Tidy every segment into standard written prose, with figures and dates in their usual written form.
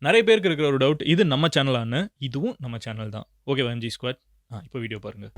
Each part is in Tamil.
நிறைய பேருக்கு இருக்கிற ஒரு டவுட், இது நம்ம சேனலான்னு. இதுவும் நம்ம சேனல் தான். ஓகேவா எம்ஜி ஸ்குவாட்? இப்போ வீடியோ பாருங்கள்.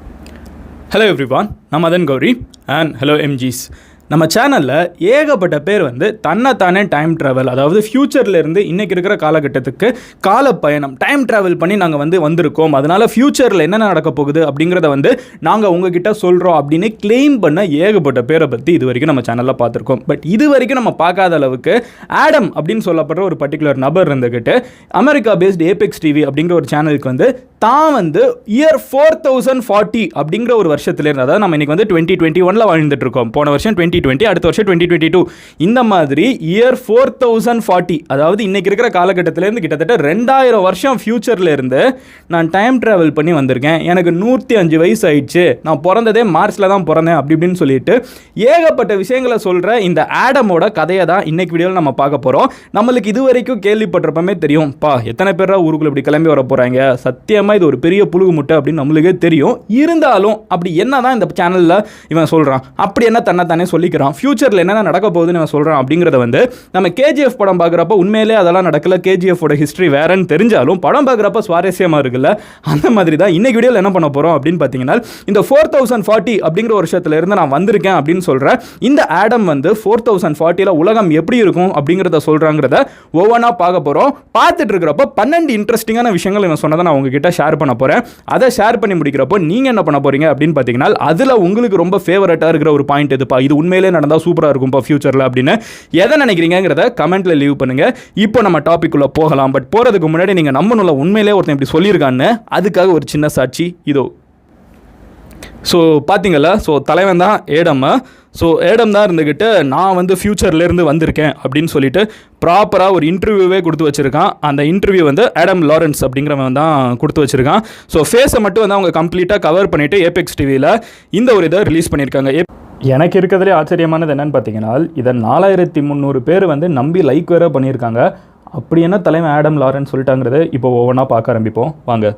ஹலோ எவ்ரிவான், நான் மதன் கௌரி அண்ட் ஹலோ எம்ஜிஸ். நம்ம சேனலில் ஏகப்பட்ட பேர் தன்னைத்தானே டைம் ட்ராவல், அதாவது ஃப்யூச்சர்லேருந்து இன்றைக்கி இருக்கிற காலகட்டத்துக்கு காலப்பயணம் டைம் ட்ராவல் பண்ணி நாங்கள் வந்திருக்கோம், அதனால் ஃப்யூச்சரில் என்னென்ன நடக்க போகுது அப்படிங்கிறத நாங்கள் உங்ககிட்ட சொல்கிறோம் அப்படின்னு கிளைம் பண்ண ஏகப்பட்ட பேரை பற்றி இது வரைக்கும் நம்ம சேனலில் பார்த்துருக்கோம். பட் இது வரைக்கும் நம்ம பார்க்காத அளவுக்கு ஆடம் அப்படின்னு சொல்லப்படுற ஒரு பர்டிகுலர் நபர் இருந்துக்கிட்டு அமெரிக்கா பேஸ்ட் ஏபெக்ஸ் டிவி அப்படிங்கிற ஒரு சேனலுக்கு தான் இயர் 4040 அப்படிங்கிற ஒரு வருஷத்துலேருந்து, அதாவது நம்ம இன்றைக்கி 2021 வாழ்ந்துட்டு இருக்கோம். போன வருஷம் 2020, அடுத்த வருஷம் 2022. இந்த மாதிரி இயர் 4040, அதாவது இன்றைக்கி இருக்கிற காலகட்டத்திலேருந்து கிட்டத்தட்ட 2000 வருஷம் ஃப்யூச்சரில் இருந்து நான் டைம் ட்ராவல் பண்ணி வந்திருக்கேன். எனக்கு 105 வயசு ஆயிடுச்சு, நான் பிறந்ததே மார்ஸில் தான் பிறந்தேன் அப்படி இப்படின்னு சொல்லிட்டு ஏகப்பட்ட விஷயங்களை சொல்கிற இந்த ஆடமோட கதையை தான் இன்றைக்கி வீடியோவில் நம்ம பார்க்க போகிறோம். நம்மளுக்கு இது வரைக்கும் கேள்விப்பட்டிருப்பமே தெரியும், எத்தனை பேரா ஊருக்குள்ள இப்படி கிளம்பி வர போகிறாங்க, சத்தியமாக இது ஒரு பெரிய புழுகு முட்டை அப்படின்னு நம்மளுக்கே தெரியும். இருந்தாலும் அப்படி என்ன தான் இந்த சேனலில் இவன் சொல்கிறான், அப்படி என்ன தன்னைத்தானே சொல்லிக்கிறான், ஃபியூச்சரில் என்னென்ன நடக்க போகுதுன்னு இவன் சொல்கிறான் அப்படிங்கிறத நம்ம கேஜிஎஃப் படம் பார்க்குறப்ப உண்மையிலே அதெல்லாம் நடக்கல, கேஜிஎஃபோட ஹிஸ்ட்ரி வேறன்னு தெரிஞ்சாலும் படம் பார்க்குறப்ப சுவாரஸ்யமாக இருக்குல்ல, அந்த மாதிரி தான் இன்னைக்கு வீடியோவில் என்ன பண்ண போகிறோம் அப்படின்னு பார்த்தீங்கன்னா, இந்த 4040 அப்படிங்கிற வருஷத்துல இருந்து நான் வந்திருக்கேன் அப்படின்னு சொல்கிறேன். இந்த ஆடம் 4040 உலகம் எப்படி இருக்கும் அப்படிங்கிறத சொல்கிறாங்கிறத ஒவ்வொன்றா பார்க்க போகிறோம். பார்த்துட்டு இருக்கிறப்ப 12 இன்ட்ரெஸ்டிங்கான விஷயங்கள் இவன் சொன்னதை நான் உங்ககிட்ட ஷேர் பண்ண போகிறேன். அதை ஷேர் பண்ணி முடிக்கிறப்போ நீங்கள் என்ன பண்ண போகிறீங்க அப்படின்னு பார்த்தீங்கன்னா, அதில் உங்களுக்கு ரொம்ப ஃபேவரட்டாக இருக்கிற ஒரு பாயிண்ட் எதுப்பா, இது உண்மையிலே நடந்தால் சூப்பராக இருக்கும்ப்பா ஃபியூச்சரில் அப்படின்னு எதை நினைக்கிறீங்கிறத கமெண்ட்டில் லீவ் பண்ணுங்கள். இப்போ நம்ம டாபிக் உள்ள போகலாம். பட் போகிறதுக்கு முன்னாடி நீங்கள் நம்பணும்ல, உண்மையிலே ஒருத்தன் இப்படி சொல்லியிருக்கான்னு, அதுக்காக ஒரு சின்ன சாட்சி இதோ. ஸோ பார்த்தீங்களா, ஸோ தலைவன் தான் ஏடம். ஸோ ஏடம் தான் இருந்துக்கிட்டு நான் ஃப்யூச்சர்லேருந்து வந்திருக்கேன் அப்படின்னு சொல்லிட்டு ப்ராப்பராக ஒரு இன்டர்வியூவே கொடுத்து வச்சுருக்கான். அந்த இன்டர்வியூ ஆடம் லாரன்ஸ் அப்படிங்கிறவன் தான் கொடுத்து வச்சுருக்கான். ஸோ ஃபேஸை மட்டும் அவங்க கம்ப்ளீட்டாக கவர் பண்ணிவிட்டு ஏபெக்ஸ் டிவியில் இந்த ஒரு இதை ரிலீஸ் பண்ணியிருக்காங்க. எனக்கு இருக்கிறதுலே ஆச்சரியமானது என்னென்னு பார்த்தீங்கன்னா, இதை 4300 பேர் நம்பி லைக் வேறு பண்ணியிருக்காங்க. அப்படி என்ன தலைவன் ஆடம் லாரன்ஸ் சொல்லிட்டாங்கிறத இப்போ ஒவ்வொன்றா பார்க்க ஆரம்பிப்போம் வாங்க.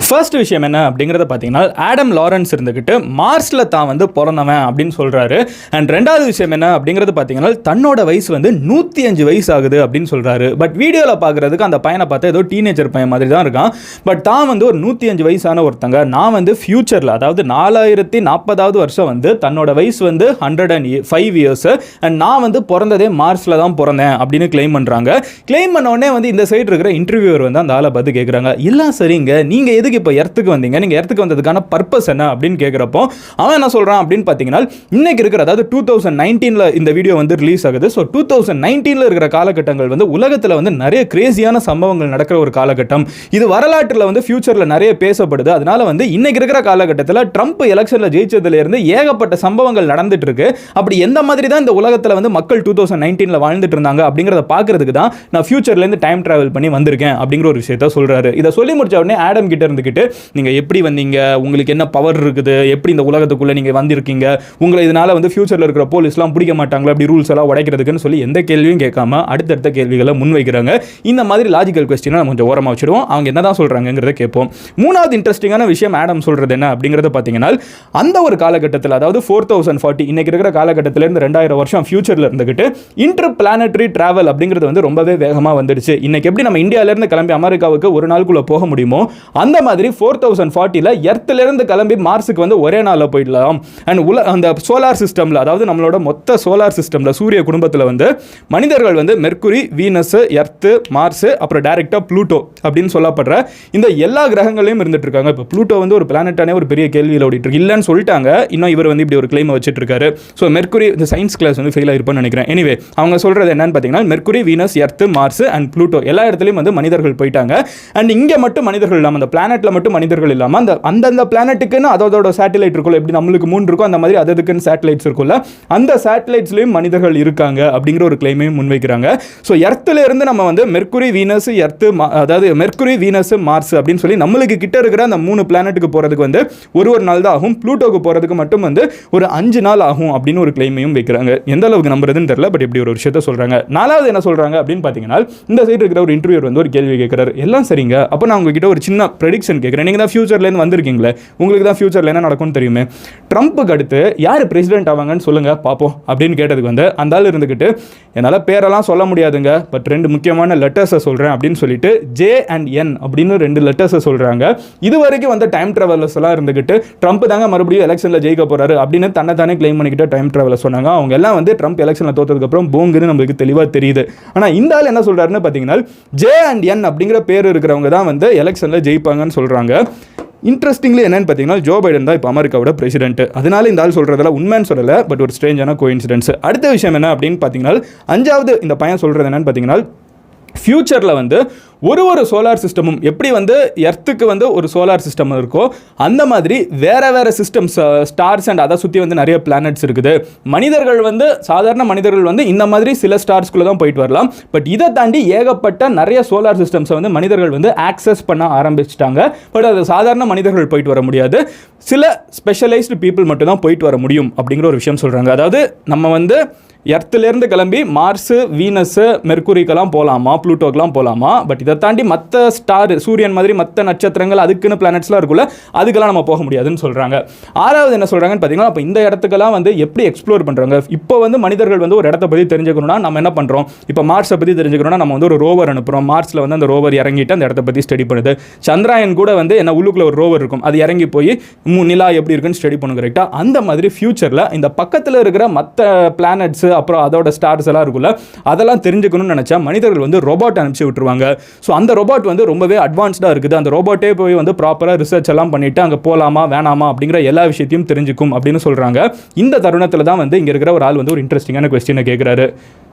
ஃபர்ஸ்ட் விஷயம் என்ன அப்படிங்கிறத பார்த்தீங்கன்னா, ஆடம் லாரன்ஸ் இருந்துக்கிட்டு மார்ஸில் தான் பிறந்தவன் அப்படின்னு சொல்கிறாரு. அண்ட் ரெண்டாவது விஷயம் என்ன அப்படிங்கிறது பார்த்தீங்கன்னா, தன்னோட வயசு 105 வயசு ஆகுது அப்படின்னு சொல்கிறாரு. பட் வீடியோவில் பார்க்குறதுக்கு அந்த பையனை பார்த்தா ஏதோ டீனேஜர் பையன் மாதிரி தான் இருக்கான். பட் தான் ஒரு 105 வயசான ஒருத்தங்க, நான் ஃபியூச்சரில், அதாவது 4040வது வருஷம் தன்னோட வயசு 105 இயர்ஸ் அண்ட் நான் பிறந்ததே மார்ஸில் தான் பிறந்தேன் அப்படின்னு கிளைம் பண்ணுறாங்க. கிளைம் பண்ண உடனே இந்த சைடு இருக்கிற இன்டர்வியூவர் அந்த ஆளை பார்த்து கேட்குறாங்க, இல்லை சரிங்க, நீங்கள் எதுக்கு இப்போ எர்த்துக்கு வந்தீங்க, நீங்கள் எர்த்துக்கு வந்ததுக்கான பர்பஸ் என்ன அப்படின்னு கேட்குறப்போ அவன் என்ன சொல்கிறான் அப்படின்னு பார்த்தீங்கன்னா, இன்னைக்கு இருக்கிற, அதாவது 2019 இந்த வீடியோ ரிலீஸ் ஆகுது. ஸோ 2019 இருக்கிற காலகட்டங்கள் உலகத்தில் நிறைய கிரேசியான சம்பவங்கள் நடக்கிற ஒரு காலகட்டம். இது வரலாற்றில் ஃபியூச்சரில் நிறைய பேசப்படுது. அதனால இன்னைக்கு இருக்கிற காலகட்டத்தில் ட்ரம்ப் எலெக்ஷனில் ஜெயிச்சதுலேருந்து ஏகப்பட்ட சம்பவங்கள் நடந்துட்டு இருக்கு. அப்படி எந்த மாதிரி தான் இந்த உலகத்தில் மக்கள் 2019 வாழ்ந்துட்டு இருந்தாங்க அப்படிங்கிறத பார்க்கறதுக்கு தான் நான் ஃபியூச்சர்லேருந்து டைம் டிராவல் பண்ணி வந்திருக்கேன் அப்படிங்கிற ஒரு விஷயத்த சொல்கிறாரு. இதை சொல்லி முடிச்ச உடனே ஆடம் கிட்ட இருந்துக்கிட்டு, நீங்கள் எப்படி வந்தீங்க, உங்களுக்கு என்ன பவர் இருக்குது, எப்படி இந்த உலகத்துக்குள்ளே நீங்கள் வந்திருக்கீங்க, உங்களை இதனால் ஃபியூச்சரில் இருக்கிற போலீஸ்லாம் பிடிக்க மாட்டாங்களா, அப்படி ரூல்ஸ் எல்லாம் உடைக்கிறதுக்குன்னு சொல்லி எந்த கேள்வியும் கேட்காம அடுத்தடுத்த கேள்விகளை முன்வைக்கிறாங்க. இந்த மாதிரி லாஜிக்கல் கொஸ்டினை நம்ம கொஞ்சம் ஓரமாக வச்சுடுவோம். அவங்க என்ன தான் சொல்கிறாங்கிறத கேட்போம். மூணாவது இன்ட்ரெஸ்டிங்கான விஷயம் ஆடம் சொல்கிறது என்ன அப்படிங்கிறத பார்த்தீங்கன்னா, அந்த ஒரு காலகட்டத்தில், அதாவது 4040 இன்னைக்கு இருக்கிற காலகட்டத்திலேருந்து 2000 வருஷம் ஃபியூச்சரில் இருந்துக்கிட்டு இன்டர் பிளானட்டரி டிராவல் அப்படிங்கிறது ரொம்பவே வேகமாக வந்துடுச்சு. இன்னைக்கு எப்படி நம்ம இந்தியாவிலேருந்து கிளம்பி அமெரிக்காவுக்கு ஒரு நாளுக்குள்ளே போக முடியுமோ, அந்த மாதிரி 4040 எர்த்திலிருந்து கிளம்பி மார்ஸுக்கு ஒரே நாளில் போயிடலாம். அண்ட் அந்த சோலார் சிஸ்டமில், அதாவது நம்மளோட மொத்த சோலார் சிஸ்டமில், சூரிய குடும்பத்தில் மனிதர்கள் மெர்க்குரி, வீனஸ், எர்த்து, மார்ஸ், அப்புறம் டைரக்டாக ப்ளூட்டோ அப்படின்னு சொல்லப்படுற இந்த எல்லா கிரகங்களையும் இருந்துட்டு இருக்காங்க. இப்போ ப்ளூட்டோ ஒரு பிளானட்டானே ஒரு பெரிய கேள்வியில் ஓடிட்டு இருக்கு. இல்லைன்னு சொல்லிட்டாங்க, இன்னும் இவர் இப்படி ஒரு கிளைம் வச்சுட்டு இருக்காரு. ஸோ மெர்க்குரி இந்த சயின்ஸ் கிளாஸ் ஃபெயில் ஆயிருப்பான்னு நினைக்கிறேன். எனிவே அவங்க சொல்றது என்னன்னு பார்த்தீங்கன்னா, Mercury, Venus, Earth, Mars and Pluto எல்லா இடத்துலையும் மனிதர்கள் போயிட்டாங்க. அண்ட் இங்கே மட்டும் மனிதர்கள் இல்லாமல், அந்த பிளானட்ல மட்டும் மனிதர்கள் இல்லாமல் அந்தந்த பிளானட்டுக்குன்னு அதோட சேட்டலைட் இருக்குல்ல, எப்படி நம்மளுக்கு மூணு இருக்கும் அந்த மாதிரி அதுக்குன்னு சேட்டலைட்ஸ் இருக்குல்ல, அந்த சேட்டலைட்ஸ்லையும் மனிதர்கள் இருக்காங்க அப்படிங்கிற ஒரு கிளைமையும் முன்வைக்கிறாங்க. ஸோ எர்த்துல இருந்து நம்ம மெர்க்குரி, வீனஸ், எர்த்து, அதாவது மெர்க்குரி, வீனஸ், மார்ஸ் அப்படின்னு சொல்லி நம்மளுக்கு கிட்ட இருக்கிற அந்த 3 பிளானட்டுக்கு போகிறதுக்கு ஒரு நாள் தான் ஆகும். ப்ளூட்டோக்கு போகிறதுக்கு மட்டும் ஒரு 5 நாள் ஆகும் அப்படின்னு ஒரு கிளைமையும் வைக்கிறாங்க. எந்த அளவுக்கு நம்புறதுன்னு தெரியல, பட் இப்படி ஒரு விஷயத்த சொல்கிறாங்க. நாலாவது என்ன சொல்கிறாங்க அப்படின்னு பார்த்தீங்கன்னா, இந்த சைடு இருக்கிற ஒரு இன்டர்வியூர் ஒரு கேள்வி கேட்குறாரு, எல்லாம் சரிங்க, அப்போ நான் உங்ககிட்ட ஒரு சின்ன ப்ரெடிக்ஷன் கொஸ்டின் கேட்குறேன். நீங்கள் தான் ஃபியூச்சர்லேருந்து வந்திருக்கீங்களே, உங்களுக்கு தான் ஃபியூச்சரில் என்ன நடக்கும்னு தெரியுமே. ட்ரம்ப்புக்கு அடுத்து யார் பிரசிடென்ட் ஆவாங்கன்னு சொல்லுங்கள் பார்ப்போம் அப்படின்னு கேட்டதுக்கு வந்து அந்த ஆள் இருந்துக்கிட்டு என்னால் பேரெல்லாம் சொல்ல முடியாதுங்க, பட் 2 முக்கியமான லெட்டர்ஸை சொல்கிறேன் அப்படின்னு சொல்லிட்டு J&N அப்படின்னு 2 லெட்டர்ஸை சொல்கிறாங்க. இது வரைக்கும் வந்து டைம் ட்ராவலர்ஸ் எல்லாம் இருந்துக்கிட்டு ட்ரம்ப் தாங்க மறுபடியும் எலெக்ஷனில் ஜெயிக்க போகிறாரு அப்படின்னு தானே கிளைம் பண்ணிக்கிட்டு டைம் ட்ராவலர் சொன்னாங்க. அவங்க எல்லாம் வந்து ட்ரம்ப் எலெக்ஷனில் தோற்றதுக்கப்புறம் போங்குன்னு நம்மளுக்கு தெளிவாக தெரியுது. ஆனால் இந்த ஆள் என்ன சொல்கிறாருன்னு பார்த்தீங்கன்னா J&N அப்படிங்கிற பேர் இருக்கிறவங்க தான் வந்து எலெக்ஷனில் ஜெயிப்பாங்கன்னு சொல்கிறாங்க. இன்ட்ரெஸ்டிங்லி என்னன்னு பார்த்தீங்கன்னா ஜோ பைடன் தான் இப்போ அமெரிக்காவோட பிரசிடென்ட். அதனால இந்த ஆள் சொல்கிறதெல்லாம் உண்மைன்னு சொல்லலை, பட் ஒரு ஸ்ட்ரேஞ்சான கோஇன்சிடென்ஸ். அடுத்த விஷயம் என்ன அப்படின்னு பார்த்தீங்கன்னா 5வது இந்த பையன் சொல்கிறது என்னன்னு பார்த்தீங்கன்னா ஃப்யூச்சரில் வந்து ஒரு சோலார் சிஸ்டமும் எப்படி வந்து எர்த்துக்கு வந்து ஒரு சோலார் சிஸ்டம் இருக்கோ அந்த மாதிரி வேறு சிஸ்டம்ஸ் ஸ்டார்ஸ் அண்ட் அதை சுற்றி வந்து நிறைய பிளானட்ஸ் இருக்குது. மனிதர்கள் வந்து சாதாரண மனிதர்கள் வந்து இந்த மாதிரி சில ஸ்டார்ஸ்குள்ளே தான் போயிட்டு வரலாம். பட் இதை தாண்டி ஏகப்பட்ட நிறைய சோலார் சிஸ்டம்ஸை வந்து மனிதர்கள் வந்து ஆக்சஸ் பண்ண ஆரம்பிச்சிட்டாங்க. பட் அது சாதாரண மனிதர்கள் போயிட்டு வர முடியாது, சில ஸ்பெஷலைஸ்டு பீப்புள் மட்டும் தான் போயிட்டு வர முடியும் அப்படிங்கிற ஒரு விஷயம் சொல்கிறாங்க. அதாவது நம்ம வந்து எர்த்துலேருந்து கிளம்பி மார்ஸு, வீனஸு, மெர்க்குரிக்கெல்லாம் போகலாமா, ப்ளூட்டோக்கெலாம் போகலாமா, பட் இதை தாண்டி மற்ற ஸ்டார் சூரியன் மாதிரி மற்ற நட்சத்திரங்கள் அதுக்குன்னு பிளானட்ஸ்லாம் இருக்குல்ல, அதுக்கெல்லாம் நம்ம போக முடியாதுன்னு சொல்கிறாங்க. 6வது என்ன சொல்கிறாங்கன்னு பார்த்தீங்கன்னா அப்போ இந்த இடத்துக்கெல்லாம் வந்து எப்படி எக்ஸ்ப்ளோர் பண்ணுறாங்க. இப்போ வந்து மனிதர்கள் வந்து ஒரு இடத்த பற்றி தெரிஞ்சுக்கணும்னா நம்ம என்ன பண்ணுறோம், இப்போ மார்ஸை பற்றி தெரிஞ்சுக்கணும்னா நம்ம வந்து ஒரு ரோவர் அனுப்புகிறோம். மார்ஸில் வந்து அந்த ரோவர் இறங்கிட்டு அந்த இடத்த பற்றி ஸ்டடி பண்ணுது. சந்திராயன் கூட வந்து என்ன உள்ளுக்குள்ள ஒரு ரோவர் இருக்கும், அது இறங்கி போய் நிலா எப்படி இருக்குன்னு ஸ்டடி பண்ணும். கரெக்டாக அந்த மாதிரி ஃபியூச்சரில் இந்த பக்கத்தில் இருக்கிற மற்ற பிளானட்ஸு அப்புறம் அதோட ஸ்டார்ஸ் எல்லாம் இருக்குல்ல, அதெல்லாம் தெரிஞ்சுக்கணும்னு நினச்சா மனிதர்கள் வந்து ரோபோட் அனுப்பிச்சு விட்டுருவாங்க. ஸோ அந்த ரோபோட் வந்து ரொம்பவே அட்வான்ஸ்டாக இருக்குது. அந்த ரோபோட்டே போய் வந்து ப்ராப்பராக ரிசர்ச் எல்லாம் பண்ணிட்டு அங்கே போகலாமா வேணாமா அப்படிங்கிற எல்லா விஷயத்தையும் தெரிஞ்சுக்கும் அப்படின்னு சொல்கிறாங்க. இந்த தருணத்தில் தான் வந்து இங்கே இருக்கிற ஒரு ஆள் வந்து ஒரு இன்ட்ரெஸ்டிங்கான கொஸ்டினை கேட்குறாரு.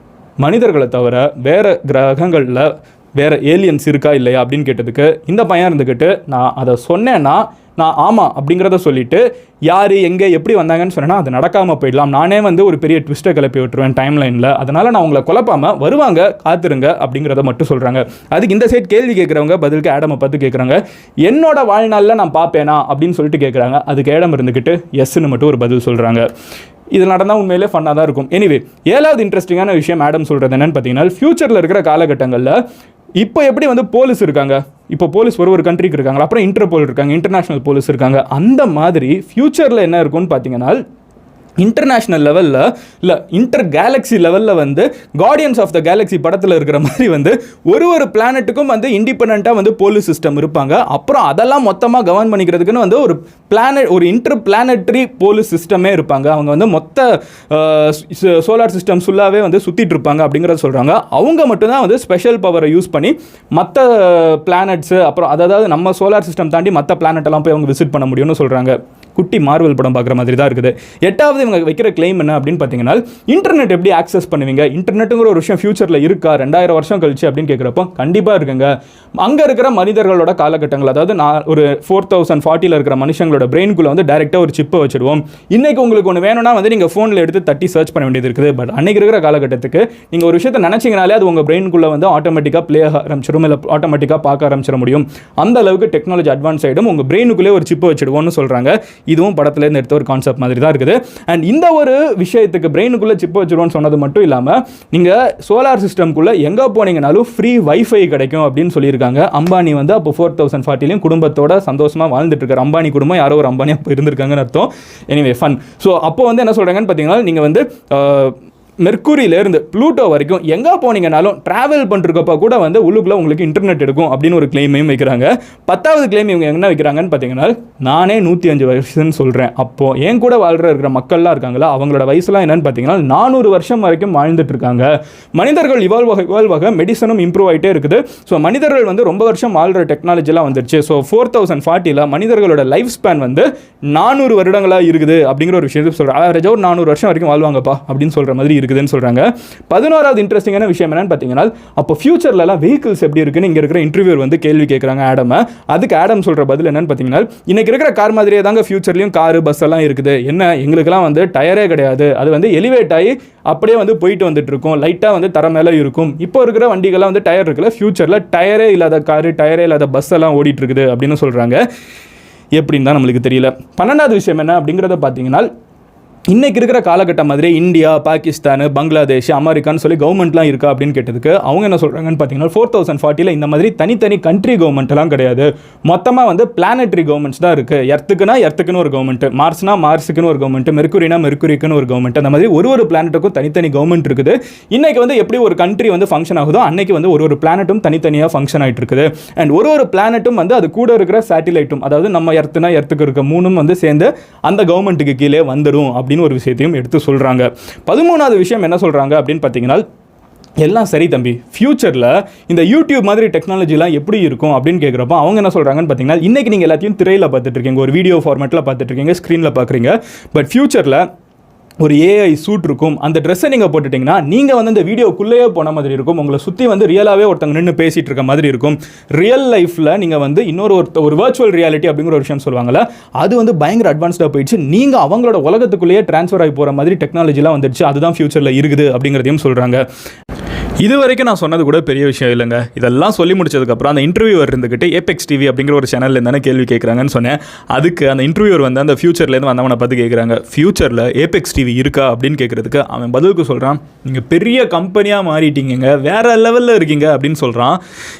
மனிதர்களை தவிர வேறு கிரகங்களில் வேறு ஏலியன்ஸ் இருக்கா இல்லையா அப்படின்னு கேட்டதுக்கு இந்த பையன் இருந்துக்கிட்டு நான் அதை சொன்னேன்னா நான் ஆமாம் அப்படிங்கிறத சொல்லிவிட்டு யார் எங்கே எப்படி வந்தாங்கன்னு சொன்னேன்னா அது நடக்காமல் போயிடலாம், நானே வந்து ஒரு பெரிய ட்விஸ்ட்டை கிளப்பி விட்டுருவேன் டைம் லைனில், அதனால் நான் உங்களை குழப்பாமல் வருவாங்க காத்துருங்க அப்படிங்கிறத மட்டும் சொல்கிறாங்க. அதுக்கு இந்த சைட் கேள்வி கேட்குறவங்க பதிலுக்கு ஆடமை பார்த்து கேட்குறாங்க, என்னோட வாழ்நாளில் நான் பார்ப்பேனா அப்படின்னு சொல்லிட்டு கேட்குறாங்க. அதுக்கு ஆடம் இருந்துக்கிட்டு எஸ்ன்னு மட்டும் ஒரு பதில் சொல்கிறாங்க. இது நடந்தால் உண்மையிலே ஃபன்னாக தான் இருக்கும். எனிவே 7வது இன்ட்ரெஸ்டிங்கான விஷயம் ஆடம் சொல்கிறது என்னென்னு பார்த்தீங்கன்னா ஃப்யூச்சரில் இருக்கிற காலகட்டங்களில் இப்போ எப்படி வந்து போலீஸ் இருக்காங்க, இப்போ போலீஸ் ஒரு கண்ட்ரிக்கு இருக்காங்க, அப்புறம் இன்டர்போல் இருக்காங்க, இன்டர்நேஷ்னல் போலீஸ் இருக்காங்க, அந்த மாதிரி ஃப்யூச்சரில் என்ன இருக்கும்னு பார்த்தீங்கன்னா இன்டர்நேஷ்னல் லெவலில் இல்லை இன்டர் கேலக்ஸி லெவலில் வந்து கார்டியன்ஸ் ஆஃப் த கேலக்ஸி படத்தில் இருக்கிற மாதிரி வந்து ஒரு பிளானட்டுக்கும் வந்து இண்டிபெண்ட்டாக வந்து போலீஸ் சிஸ்டம் இருப்பாங்க. அப்புறம் அதெல்லாம் மொத்தமாக கவர்ன் பண்ணிக்கிறதுக்குன்னு வந்து ஒரு ஒரு இன்டர் பிளானட்டரி போலீஸ் சிஸ்டமே இருப்பாங்க. அவங்க வந்து மொத்த சோலார் சிஸ்டம் ஃபுல்லாகவே வந்து சுற்றிட்டு இருப்பாங்க அப்படிங்கிறத சொல்கிறாங்க. அவங்க மட்டும்தான் வந்து ஸ்பெஷல் பவரை யூஸ் பண்ணி மற்ற பிளானட்ஸு அப்புறம் அதாவது நம்ம சோலார் சிஸ்டம் தாண்டி மற்ற பிளானட்டெல்லாம் போய் அவங்க விசிட் பண்ண முடியும்னு சொல்கிறாங்க. குட்டி மார்வல் படம் பார்க்குற மாதிரி தான் இருக்குது. 8வது இவங்க வைக்கிற கிளைம் என்ன அப்படின்னு பார்த்தீங்கன்னா இன்டர்நெட் எப்படி ஆக்சஸ் பண்ணுவீங்க, இன்டர்நெட்டுங்கிற ஒரு விஷயம் ஃபியூச்சரில் இருக்கா 2000 வருஷம் கழிச்சு அப்படின்னு கேட்குறப்போ கண்டிப்பாக இருக்குங்க. அங்கே இருக்கிற மனிதர்களோட காலகட்டங்கள், அதாவது நான் ஒரு 4040 இருக்கிற மனுஷங்களோட பிரெயினுக்குள்ளே வந்து டைரெக்டாக ஒரு சிப்பை வச்சுடுவோம். இன்றைக்கி உங்களுக்கு ஒன்று வேணும்னா வந்து நீங்கள் ஃபோனில் எடுத்து தட்டி சர்ச் பண்ண வேண்டியது இருக்குது. பட் அன்றைக்கி இருக்கிற காலகட்டத்துக்கு நீங்கள் ஒரு விஷயத்தை நினச்சிங்கனாலே அது உங்கள் பிரெயினுக்குள்ளே வந்து ஆட்டோமேட்டிக்காக ப்ளே ஆரம்பிச்சிடும், இல்லை ஆட்டோமேட்டிக்காக பார்க்க ஆரம்பிச்சிட முடியும். அந்த அளவுக்கு டெக்னாலஜி அட்வான்ஸ் ஆகிடும். உங்கள் பிரெயினுக்குள்ளே ஒரு சிப்பை வச்சுடுவோம்னு சொல்கிறாங்க. இதுவும் படத்துலேருந்து எடுத்த ஒரு கான்செப்ட் மாதிரி தான் இருக்குது. அண்ட் இந்த ஒரு விஷயத்துக்கு பிரெயினுக்குள்ளே சிப் வச்சுருவோன்னு சொன்னது மட்டும் இல்லாமல் நீங்கள் சோலார் சிஸ்டம்குள்ளே எங்கே போனீங்கனாலும் ஃப்ரீ வைஃபை கிடைக்கும் அப்படின்னு சொல்லியிருக்காங்க. அம்பானி வந்து அப்போ 4040 குடும்பத்தோட சந்தோஷமாக வாழ்ந்துட்டு இருக்காரு. அம்பானி குடும்பம் யாரோ ஒரு அம்பானி அப்போ இருந்திருக்காங்கன்னு அர்த்தம். Anyway fun. ஸோ அப்போ வந்து என்ன சொல்கிறாங்கன்னு பார்த்தீங்கன்னா நீங்கள் வந்து மெர்க்குரியிலேருந்து ப்ளூட்டோ வரைக்கும் எங்கே போனீங்கனாலும் ட்ராவல் பண்ணுறப்ப கூட வந்து உள்ளுக்குள்ளே உங்களுக்கு இன்டர்நெட் எடுக்கும் அப்படின்னு ஒரு கிளைமையும் வைக்கிறாங்க. 10வது கிளைம் இவங்க என்ன வைக்கிறாங்கன்னு பார்த்தீங்கன்னா நானே 105 வயசுன்னு சொல்கிறேன். அப்போது என் கூட இருக்கிற மக்கள்லாம் இருக்காங்களா அவங்களோட வயசுலாம் என்னன்னு பார்த்தீங்கன்னா 400 வருஷம் வரைக்கும் வாழ்ந்துட்டு இருக்காங்க. மனிதர்கள் இவால்வாக மெடிசனும் இம்ப்ரூவ் ஆகிட்டே இருக்குது. ஸோ மனிதர்கள் வந்து ரொம்ப வருஷம் வாழ்கிற டெக்னாலஜிலாம் வந்துருச்சு. ஸோ 4040 மனிதர்களோட லைஃப் ஸ்பேன் வந்து 400 வருடங்களாக இருக்குது அப்படிங்கிற ஒரு விஷயத்தை சொல்கிறாங்க. ஆவரேஜாக ஒரு 400 வருஷம் வரைக்கும் வாழ்வாங்கப்பா அப்படின்னு சொல்கிற மாதிரி இருக்குதுன்னு சொல்றாங்க. 11வது இன்ட்ரெஸ்டிங்கான விஷயம் என்னன்னு பார்த்தீங்கன்னா அப்போ ஃபியூச்சர்லலாம் வெஹிக்கிள்ஸ் எப்படி இருக்குன்னு இங்கே இருக்கிற இன்டர்வியூர் வந்து கேள்வி கேட்குறாங்க ஆடம். அதுக்கு ஆடம் சொல்கிற பதில் என்னன்னு பார்த்தீங்கன்னா இன்னைக்கு இருக்கிற கார் மாதிரியே தாங்க ஃபியூச்சர்லையும் காரு பஸ் எல்லாம் இருக்குது. என்ன எங்களுக்கெல்லாம் வந்து டயரே கிடையாது, அது வந்து எலிவேட் ஆகி அப்படியே வந்து போயிட்டு வந்துட்டு இருக்கும், லைட்டாக வந்து தர மேலே இருக்கும். இப்போ இருக்கிற வண்டிகள்லாம் வந்து டயர் இருக்குல்ல, ஃபியூச்சரில் டயரே இல்லாத காரு டயரே இல்லாத பஸ் எல்லாம் ஓடிட்டு இருக்குது அப்படின்னு சொல்கிறாங்க. எப்படின்னு தான் நம்மளுக்கு தெரியல. 12வது விஷயம் என்ன அப்படிங்கிறத பார்த்தீங்கன்னா இன்றைக்கி இருக்கிற காலகட்டம் மாதிரி இந்தியா, பாகிஸ்தான், பங்களாதேஷ், அமெரிக்கான்னு சொல்லி கவர்மெண்ட்லாம் இருக்கா அப்படின்னு கேட்டதுக்கு அவங்க என்ன சொல்கிறாங்கன்னு பார்த்தீங்கன்னா 4040 இந்த மாதிரி தனித்தனி கண்ட்ரி கவர்மெண்ட்லாம் கிடையாது. மொத்தமாக வந்து பிளானட்ரி கவர்மெண்ட்ஸ் தான் இருக்குது. எர்த்துக்குன்னு ஒரு கவர்மெண்ட், மார்ஸுக்குன்னு ஒரு கவர்மெண்ட், மெர்க்குரிக்குன்னு ஒரு கவர்மெண்ட், அந்த மாதிரி ஒரு பிளானட்டுக்கும் தனித்தனி கவர்மெண்ட் இருக்குது. இன்றைக்கி வந்து எப்படி ஒரு கண்ட்ரி வந்து ஃபங்க்ஷன் ஆகுதோ அன்றைக்கி வந்து ஒரு பிளானட்டும் தனித்தனியாக ஃபங்க்ஷன் ஆகிட்டு இருக்குது. அண்ட் ஒரு பிளானட்டும் வந்து அது கூட இருக்கிற சேட்டிலைட்டும், அதாவது நம்ம எர்த்துக்கு இருக்க மூணும் வந்து சேர்ந்து அந்த கவர்மெண்ட்டுக்கு கீழே வந்துடும் அப்படின்னு ஒரு விஷயத்தையும் எடுத்து சொல்கிறாங்க. 13வது விஷயம் என்ன சொல்கிறாங்க அப்படின்னு பார்த்தீங்கன்னா, எல்லாம் சரி தம்பி, ஃபியூச்சரில் இந்த யூடியூப் மாதிரி டெக்னாலஜிலாம் எப்படி இருக்கும் அப்படின்னு கேட்குறப்போ அவங்க என்ன சொல்கிறாங்கன்னு பார்த்தீங்கன்னா, இன்றைக்கி நீங்கள் எல்லாத்தையும் திரையில் பார்த்துட்டு இருக்கீங்க, ஒரு வீடியோ ஃபார்மேட்டில் பார்த்துட்டு இருக்கீங்க, ஸ்க்ரீனில் பார்க்குறீங்க. பட் ஃபியூச்சரில் ஒரு ஏஐ சூட் இருக்கும். அந்த ட்ரெஸ்ஸை நீங்கள் போட்டுட்டிங்கன்னா நீங்கள் வந்து இந்த வீடியோக்குள்ளேயே போன மாதிரி இருக்கும். உங்களை சுற்றி வந்து ரியலாகவே ஒருத்தங்க நின்று பேசிகிட்டு இருக்க மாதிரி இருக்கும். ரியல் லைஃப்பில் நீங்கள் வந்து ஒரு வர்ச்சுவல் ரியாலிட்டி அப்படிங்கிற ஒரு விஷயம் சொல்லுவாங்கள்ல, அது வந்து பயங்கர அட்வான்ஸ்டாக போயிடுச்சு. நீங்கள் அவங்களோட உலகத்துக்குள்ளேயே ட்ரான்ஸ்ஃபர் ஆகி போகிற மாதிரி டெக்னாலஜிலாம் வந்துடுச்சு. அதுதான் ஃபியூச்சரில் இருக்குது அப்படிங்கிறதையும் சொல்கிறாங்க. இது வரைக்கும் நான் சொன்னது கூட பெரிய விஷயம் இல்லைங்க. இதெல்லாம் சொல்லி முடிச்சதுக்கப்புறம் அந்த இன்டர்வியூவர் இருந்துக்கிட்டு ஏபெக்ஸ் டிவி அப்படிங்கிற ஒரு சேனலில் இருந்தானே கேள்வி கேட்குறாங்கன்னு சொன்னேன். அதுக்கு அந்த இன்டர்வியூவர் வந்து அந்த ஃபியூச்சர்லேருந்து வந்தவனை பார்த்து கேட்குறாங்க, ஃபியூச்சரில் ஏபெக்ஸ் டிவி இருக்கா அப்படின்னு கேட்குறதுக்கு அவன் பதிலுக்கு சொல்கிறான், நீங்கள் பெரிய கம்பெனியாக மாறிட்டீங்க, வேறு லெவலில் இருக்கீங்க அப்படின்னு சொல்கிறான்.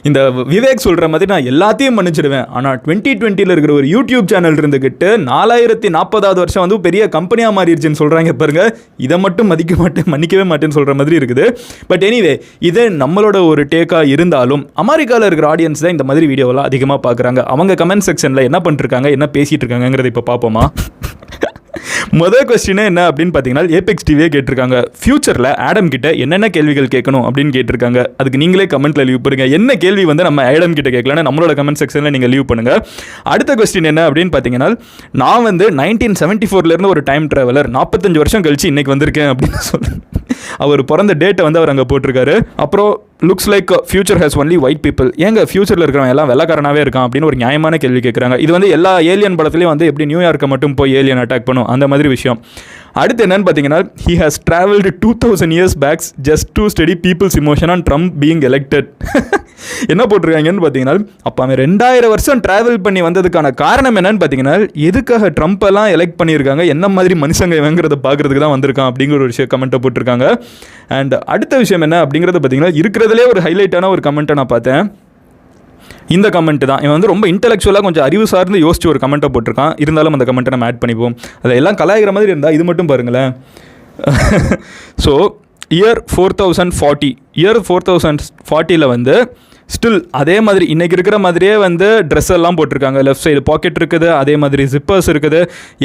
இந்த விவேக் சொல்கிற மாதிரி நான் எல்லாத்தையும் மன்னிச்சிடுவேன், ஆனால் 2020 இருக்கிற ஒரு யூடியூப் சேனல் இருந்துக்கிட்டு 4040வது வருஷம் வந்து பெரிய கம்பெனியாக மாறிடுச்சுன்னு சொல்கிறாங்க பாருங்க. இதை மட்டும் மன்னிக்கவே மாட்டேன்னு சொல்கிற மாதிரி இருக்குது. பட் எனிவே, இது நம்மளோட ஒரு டேக்காக இருந்தாலும் அமெரிக்காவில் இருக்கிற ஆடியன்ஸ் தான் இந்த மாதிரி வீடியோவெல்லாம் அதிகமாக பார்க்குறாங்க. அவங்க கமெண்ட் செக்ஷனில் என்ன பண்ணிருக்காங்க, என்ன பேசிகிட்டு இருக்காங்கிறத இப்போ பார்ப்போமா. முதல் கொஸ்டினே என்ன அப்படின்னு பார்த்தீங்கன்னா, ஏபெக்ஸ் டிவியே கேட்டிருக்காங்க, ஃபியூச்சரில் ஆடம் கிட்ட என்னென்ன கேள்விகள் கேட்கணும் அப்படின்னு கேட்டிருக்காங்க. அதுக்கு நீங்களே கமெண்ட்டில் லீவ் பண்ணுங்க. என்ன கேள்வி வந்து நம்ம ஆடம் கிட்ட கேட்கலான்னு நம்மளோட கமெண்ட் செக்ஷனில் நீங்கள் லீவ் பண்ணுங்கள். அடுத்த கொஸ்டின் என்ன அப்படின்னு பார்த்தீங்கன்னா, நான் வந்து 1974 ஒரு டைம் ட்ராவலர், 45 வருஷம் கழிச்சு இன்னைக்கு வந்திருக்கேன் அப்படின்னு சொல்லுங்கள். அவர் பிறந்த டேட்டை வந்து அவர் அங்கே போட்டிருக்காரு. அப்புறம் looks like future has only white people, ஏங்க ஃபியூச்சரில் இருக்கிறவங்க எல்லாம் வெள்ளக்காரனாகவே இருக்கான் அப்படின்னு ஒரு நியாயமான கேள்வி கேட்குறாங்க. இது வந்து எல்லா ஏலியன் படத்துலையும் வந்து எப்படி நியூயார்க்கை மட்டும் போய் ஏலியன் அட்டாக் பண்ணும் அந்த மாதிரி விஷயம். அடுத்து என்னன்னு பார்த்தீங்கன்னா, he has traveled 2000 years back just to study people's emotion on Trump being elected. என்ன போட்டிருக்காங்கன்னு பார்த்தீங்கன்னா, அப்போ அவன் 2000 வருஷம் ட்ராவல் பண்ணி வந்ததுக்கான காரணம் என்னன்னு பார்த்தீங்கன்னா, எதுக்காக ட்ரம்ப் எல்லாம் எலெக்ட் பண்ணியிருக்காங்க, என்ன மாதிரி மனுஷங்க இவங்கிறத பார்க்குறதுக்கு தான் வந்திருக்கான் அப்படிங்கிற ஒரு விஷயம் கமெண்ட்டை போட்டிருக்காங்க. அண்ட் அடுத்த விஷயம் என்ன அப்படிங்கிறத பார்த்தீங்கன்னா, இருக்கிறதுலே ஒரு ஹைலைட்டான ஒரு கமெண்ட்டை நான் பார்த்தேன். இந்த கமெண்ட் தான், இவன் வந்து ரொம்ப இன்டெலெக்சுவலாக கொஞ்சம் அறிவு சார்ந்து யோசிச்சு ஒரு கமெண்ட்டை போட்டிருக்கான். இருந்தாலும் அந்த கமெண்ட்டை நம்ம ஆட் பண்ணிப்போம். அதை எல்லாம் கலாய்கிற மாதிரி இருந்தால் இது மட்டும் பாருங்களேன். ஸோ இயர் 4040 வந்து ஸ்டில் அதே மாதிரி இன்றைக்கி இருக்கிற மாதிரியே வந்து ட்ரெஸ் எல்லாம் போட்டிருக்காங்க. லெஃப்ட் சைடு பாக்கெட் இருக்குது, அதே மாதிரி ஜிப்பர்ஸ் இருக்குது,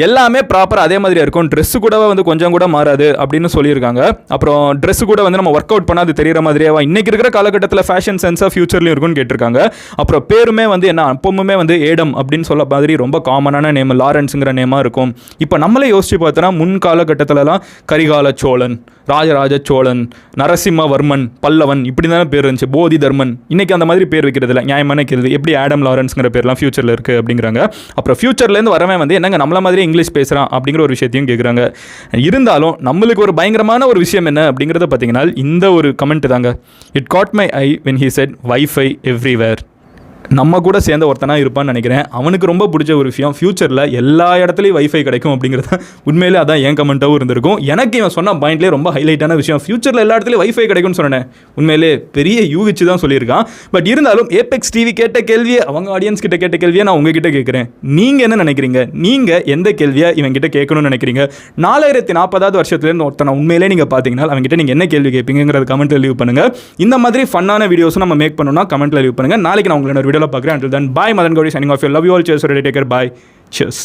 எல்லாமே ப்ராப்பராக அதே மாதிரியாக இருக்கும். ட்ரெஸ்ஸு கூட வந்து கொஞ்சம் கூட மாறாது அப்படின்னு சொல்லியிருக்காங்க. அப்புறம் ட்ரெஸ்ஸு கூட வந்து நம்ம ஒர்க் அவுட் பண்ணால் அது தெரிகிற மாதிரியே இன்றைக்கி இருக்கிற காலகட்டத்தில் ஃபேஷன் சென்ஸாக ஃபியூச்சர்லையும் இருக்குன்னு கேட்டிருக்காங்க. அப்புறம் பேருமே வந்து என்ன அப்பவுமே வந்து ஏடம் அப்படின்னு சொல்ல மாதிரி ரொம்ப காமனான நேம், லாரன்ஸுங்கிற நேமாக இருக்கும். இப்போ நம்மளே யோசிச்சு பார்த்தோன்னா முன் காலகட்டத்திலலாம் கரிகால சோழன், ராஜராஜ சோழன், நரசிம்மவர்மன், பல்லவன் இப்படி தானே பேர் இருந்துச்சு, போதி தர்மன். இன்றைக்கி அந்த மாதிரி பேர் வைக்கிறது இல்லை. நியாயமான கேள்வி, எப்படி ஆடம் லாரன்ஸ்ங்கிற பேர்லாம் ஃபியூச்சரில் இருக்குது அப்படிங்கிறாங்க. அப்புறம் ஃபியூச்சர்லேருந்து வரவன் வந்து என்னங்க நம்மள மாதிரி இங்கிலீஷ் பேசுகிறான் அப்படிங்கிற ஒரு விஷயத்தையும் கேட்குறாங்க. இருந்தாலும் நம்மளுக்கு ஒரு பயங்கரமான ஒரு விஷயம் என்ன அப்படிங்கிறத பார்த்தீங்கன்னா, இந்த ஒரு கமெண்ட் தாங்க. It caught my eye when he said wifi everywhere. நம்ம கூட சேர்ந்த ஒருத்தனாக இருப்பான்னு நினைக்கிறேன். அவனுக்கு ரொம்ப பிடிச்ச ஒரு விஷயம், ஃபியூச்சரில் எல்லா இடத்துலையும் வைஃபை கிடைக்கும் அப்படிங்கிறது. உண்மையிலே அதான் என் கமெண்ட்டாகவும் இருந்திருக்கும். எனக்கு இவன் சொன்ன பாயிண்ட்லேயே ரொம்ப ஹைலைட்டான விஷயம், ஃபியூச்சரில் எல்லா இடத்துலையும் வைஃபை கிடைக்கும்னு சொன்னேன். உண்மையிலே பெரிய யூகிச்சு தான் சொல்லியிருக்கான். பட் இருந்தாலும் ஏபெக்ஸ் டிவி கேட்ட கேள்வியை, அவங்க ஆடியன்ஸ் கிட்ட கேட்ட கேள்வியை நான் உங்ககிட்ட கேட்குறேன். நீங்கள் என்ன நினைக்கிறீங்க? நீங்கள் எந்த கேள்வியை இவங்கிட்ட கேட்கணும்னு நினைக்கிறீங்க? 4040வது வருஷத்துலேருந்து ஒருத்தனை உண்மையிலே நீங்கள் பார்த்தீங்கன்னா அவங்ககிட்ட நீங்கள் என்ன கேள்வி கேட்பீங்கிறது கமெண்ட்டில் லீவ் பண்ணுங்கள். இந்த மாதிரி ஃபன்னான வீடியோஸும் நம்ம மேக் பண்ணணும்னா கமெண்ட்டில் லீவ் பண்ணுங்கள். நாளைக்கு நான் உங்களோட வீடியோவில் பார்க்குறேன். Until then, bye. Madan Gauri signing off. I love you all. Cheers. Take care. Bye. Cheers.